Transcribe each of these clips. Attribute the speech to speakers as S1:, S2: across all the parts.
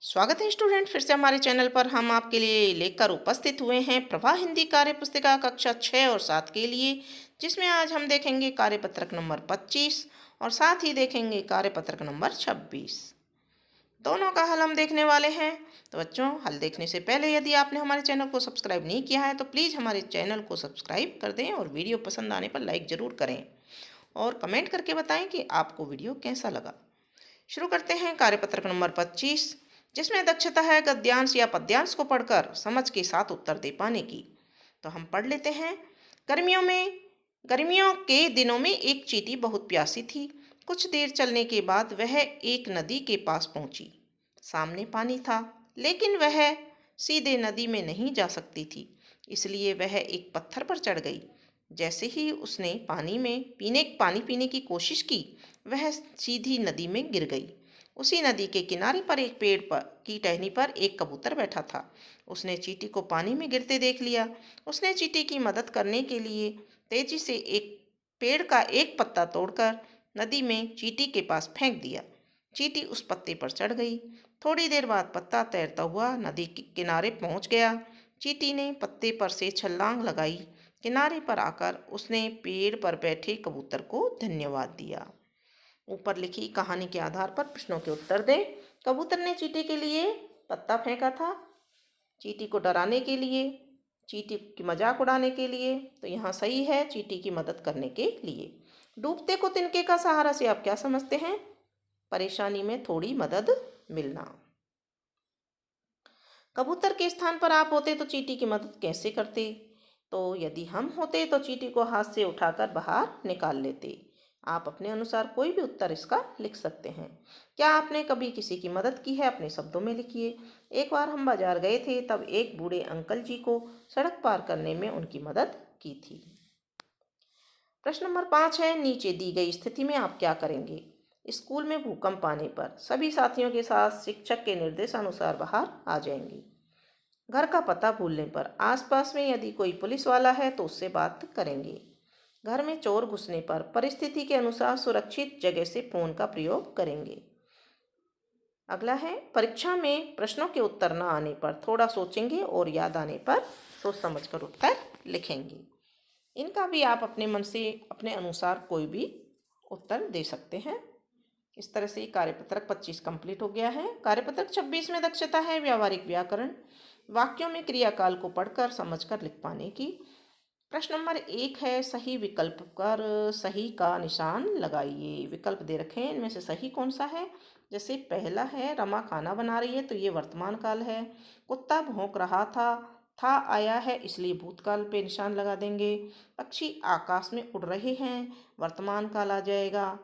S1: स्वागत है स्टूडेंट, फिर से हमारे चैनल पर हम आपके लिए लेकर उपस्थित हुए हैं प्रभा हिंदी कार्य पुस्तिका कक्षा 6 और 7 के लिए, जिसमें आज हम देखेंगे कार्यपत्रक नंबर 25 और साथ ही देखेंगे कार्यपत्रक नंबर 26। दोनों का हल हम देखने वाले हैं। तो बच्चों, हल देखने से पहले यदि आपने हमारे चैनल को सब्सक्राइब नहीं किया है तो प्लीज़ हमारे चैनल को सब्सक्राइब कर दें और वीडियो पसंद आने पर लाइक ज़रूर करें और कमेंट करके बताएं कि आपको वीडियो कैसा लगा। शुरू करते हैं कार्यपत्रक नंबर 25, जिसमें दक्षता है गद्यांश या पद्यांश को पढ़कर समझ के साथ उत्तर दे पाने की। तो हम पढ़ लेते हैं। गर्मियों के दिनों में एक चींटी बहुत प्यासी थी। कुछ देर चलने के बाद वह एक नदी के पास पहुंची। सामने पानी था, लेकिन वह सीधे नदी में नहीं जा सकती थी, इसलिए वह एक पत्थर पर चढ़ गई। जैसे ही उसने पानी पीने की कोशिश की, वह सीधी नदी में गिर गई। उसी नदी के किनारे पर एक पेड़ पर की टहनी पर एक कबूतर बैठा था। उसने चींटी को पानी में गिरते देख लिया। उसने चींटी की मदद करने के लिए तेजी से एक पेड़ का एक पत्ता तोड़कर नदी में चींटी के पास फेंक दिया। चींटी उस पत्ते पर चढ़ गई। थोड़ी देर बाद पत्ता तैरता हुआ नदी के किनारे पहुंच गया। चींटी ने पत्ते पर से छलांग लगाई। किनारे पर आकर उसने पेड़ पर बैठे कबूतर को धन्यवाद दिया। ऊपर लिखी कहानी के आधार पर प्रश्नों के उत्तर दें। कबूतर ने चींटी के लिए पत्ता फेंका था, चींटी को डराने के लिए, चींटी की मजाक उड़ाने के लिए। तो यहाँ सही है, चींटी की मदद करने के लिए। डूबते को तिनके का सहारा से आप क्या समझते हैं? परेशानी में थोड़ी मदद मिलना। कबूतर के स्थान पर आप होते तो चींटी की मदद कैसे करते? तो यदि हम होते तो चींटी को हाथ से उठाकर बाहर निकाल लेते। आप अपने अनुसार कोई भी उत्तर इसका लिख सकते हैं। क्या आपने कभी किसी की मदद की है? अपने शब्दों में लिखिए। एक बार हम बाजार गए थे, तब एक बूढ़े अंकल जी को सड़क पार करने में उनकी मदद की थी। प्रश्न नंबर 5 है, नीचे दी गई स्थिति में आप क्या करेंगे? स्कूल में भूकंप आने पर सभी साथियों के साथ शिक्षक के निर्देशानुसार बाहर आ जाएंगे। घर का पता भूलने पर आसपास में यदि कोई पुलिस वाला है तो उससे बात करेंगे। घर में चोर घुसने पर परिस्थिति के अनुसार सुरक्षित जगह से फोन का प्रयोग करेंगे। अगला है, परीक्षा में प्रश्नों के उत्तर न आने पर थोड़ा सोचेंगे और याद आने पर सोच समझकर उत्तर लिखेंगे। इनका भी आप अपने मन से अपने अनुसार कोई भी उत्तर दे सकते हैं। इस तरह से कार्यपत्रक 25 कंप्लीट हो गया है। कार्यपत्रक 26 में दक्षता है व्यावहारिक व्याकरण, वाक्यों में क्रियाकाल को पढ़कर समझकर लिख पाने की। प्रश्न नंबर 1 है, सही विकल्प कर सही का निशान लगाइए। विकल्प दे रखे हैं, इनमें से सही कौन सा है? जैसे पहला है, रमा खाना बना रही है, तो ये वर्तमान काल है। कुत्ता भौंक रहा था आया है, इसलिए भूतकाल पे निशान लगा देंगे। पक्षी आकाश में उड़ रहे हैं, वर्तमान काल आ जाएगा।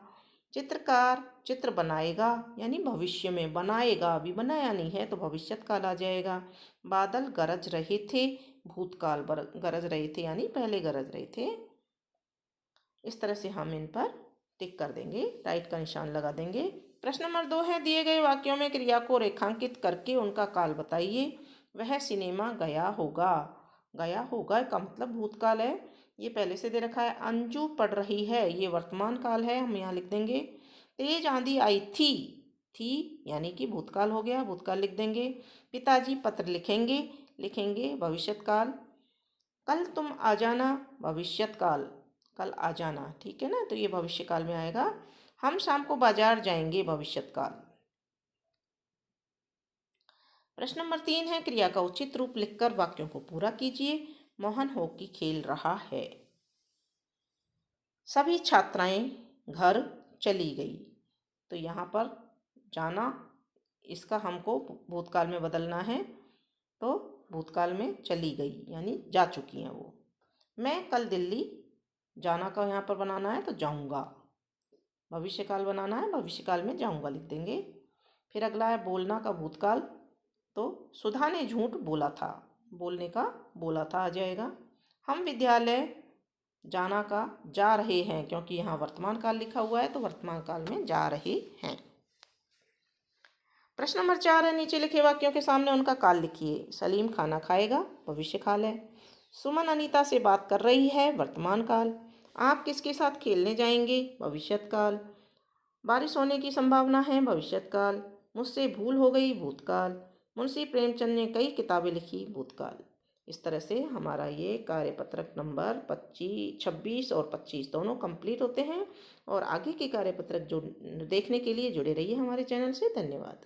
S1: चित्रकार चित्र बनाएगा, यानी भविष्य में बनाएगा, अभी बनाया नहीं है तो भविष्यत काल आ जाएगा। बादल गरज रहे थे, भूतकाल गरज रहे थे, यानी पहले गरज रहे थे। इस तरह से हम इन पर टिक कर देंगे, राइट का निशान लगा देंगे। प्रश्न नंबर 2 है, दिए गए वाक्यों में क्रिया को रेखांकित करके उनका काल बताइए। वह सिनेमा गया होगा। गया होगा का मतलब भूतकाल है, ये पहले से दे रखा है। अंजू पढ़ रही है, ये वर्तमान काल है, हम यहाँ लिख देंगे। तेज आंधी आई थी यानी कि भूतकाल हो गया, भूतकाल लिख देंगे। पिताजी पत्र लिखेंगे भविष्यत काल। कल तुम आ जाना, भविष्यत काल, कल आ जाना, ठीक है ना, तो ये भविष्य काल में आएगा। हम शाम को बाजार जाएंगे, भविष्यत काल। प्रश्न नंबर 3 है, क्रिया का उचित रूप लिखकर वाक्यों को पूरा कीजिए। मोहन हॉकी खेल रहा है। सभी छात्राएं घर चली गई, तो यहाँ पर जाना, इसका हमको भूतकाल में बदलना है, तो भूतकाल में चली गई यानी जा चुकी हैं वो। मैं कल दिल्ली, जाना का यहाँ पर बनाना है तो जाऊँगा। भविष्यकाल बनाना है, भविष्यकाल में जाऊँगा लिख देंगे। फिर अगला है, बोलना का भूतकाल, तो सुधा ने झूठ बोला था, बोलने का बोला था आ जाएगा। हम विद्यालय, जाना का जा रहे हैं, क्योंकि यहाँ वर्तमान काल लिखा हुआ है तो वर्तमान काल में जा रहे हैं। प्रश्न नंबर 4 है, नीचे लिखे वाक्यों के सामने उनका काल लिखिए। सलीम खाना खाएगा, भविष्य काल है। सुमन अनीता से बात कर रही है, वर्तमान काल। आप किसके साथ खेलने जाएंगे, भविष्यत काल। बारिश होने की संभावना है, भविष्यत काल। मुझसे भूल हो गई भूतकाल, मुंशी प्रेमचंद ने कई किताबें लिखी भूतकाल। इस तरह से हमारा ये कार्यपत्रक नंबर 26 और 25 दोनों कंप्लीट होते हैं। और आगे के कार्यपत्रक जो देखने के लिए जुड़े रहिए हमारे चैनल से। धन्यवाद।